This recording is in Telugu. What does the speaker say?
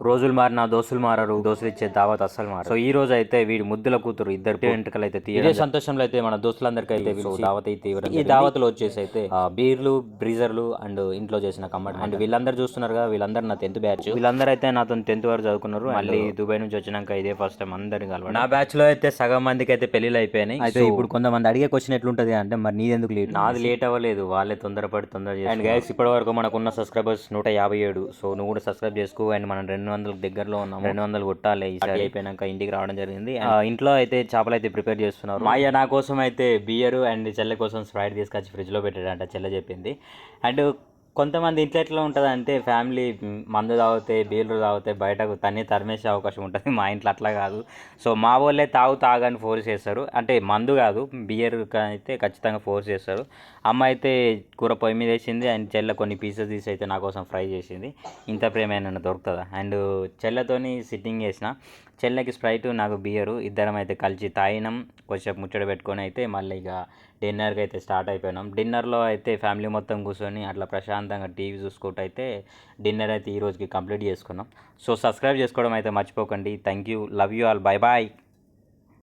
రోజులు మారినా దోస్తులు మారరు, దోస్తులు ఇచ్చే దావత్ అస్సలు మారు. సో ఈ రోజు అయితే వీడి ముద్దుల కూతురు ఇద్దరు వెంట్రుకలు అయితే తీయడం సంతోషంలో అయితే మన దోస్తులందరికీ అయితే దావత్ అయితే ఇవ్వడం. ఈ దావత్లో వచ్చేసి అయితే బీర్లు, బ్రీజర్లు అండ్ ఇంట్లో చేసిన కమ్మటి అండ్ వీళ్ళందరూ చూస్తున్నారు కదా, వీళ్ళందరూ నా 10th బ్యాచ్. వీళ్ళందరూ అయితే నాతో 10th వరకు చదువుకున్నారు. మళ్ళీ దుబాయ్ నుంచి వచ్చినాక ఇదే ఫస్ట్ టైం అందరిని కలవడం. నా బ్యాచ్ లో అయితే సగం మందికి అయితే పెళ్లిళ్ళు అయిపోయినాయి. అయితే ఇప్పుడు కొంతమంది అడిగే క్వశ్చన్ ఎట్లుంటది అంటే, మరి నీదెందుకు లేట్? నాది లేట్ అవ్వలేదు, వాళ్ళే తొందర అండ్ గైస్ ఇప్పటి వరకు మనకున్న సబ్స్క్రైబర్స్ 157. సో నువ్వు కూడా సబ్స్క్రైబ్ చేసుకో. అండ్ మనం 200 దగ్గరలో ఉన్నాం. 200 కొట్టాలి ఈసారి. అయిపోయినాక ఇంటికి రావడం జరిగింది. ఇంట్లో అయితే చేపలు అయితే ప్రిపేర్ చేస్తున్నారు. మా అయ్య నా కోసం అయితే బియర్ అండ్ చెల్లె కోసం స్ప్రైట్ తీసుకొచ్చి ఫ్రిడ్జ్ లో పెట్టాడంట, చెల్లె చెప్పింది. అండ్ కొంతమంది ఇంట్లో ఎట్లా ఉంటుంది అంటే, ఫ్యామిలీ మందు తాగితే బీర్లు తాగితే బయటకు తరిమేసే అవకాశం ఉంటుంది. మా ఇంట్లో అట్లా కాదు. సో మా వాళ్ళే తాగని ఫోర్స్ చేస్తారు. అంటే మందు కాదు, బియర్ అయితే ఖచ్చితంగా ఫోర్స్ చేస్తారు. అమ్మ అయితే కూర పొయ్యి మీద వేసింది అండ్ చెల్లె కొన్ని పీసెస్ తీసి అయితే నా కోసం ఫ్రై చేసింది. ఇంత ప్రేమ ఏమైనా దొరుకుతుందా? అండ్ చెల్లెతోని సిట్టింగ్ చేసిన, చెల్లెకి స్ప్రైట్ నాకు బియరు, ఇద్దరం అయితే కలిసి తాగినాం. కొంచెంసేపు ముచ్చట పెట్టుకొని అయితే మళ్ళీ ఇక డిన్నర్కి అయితే స్టార్ట్ అయిపోయినాం. డిన్నర్లో అయితే ఫ్యామిలీ మొత్తం కూర్చొని అట్లా ప్రశాంతంగా టీవీ చూసుకుంటూ అయితే డిన్నర్ అయితే ఈ రోజుకి కంప్లీట్ చేసుకున్నాం. సో సబ్స్క్రైబ్ చేసుకోవడం అయితే మర్చిపోకండి. Thank you, love you all, bye bye.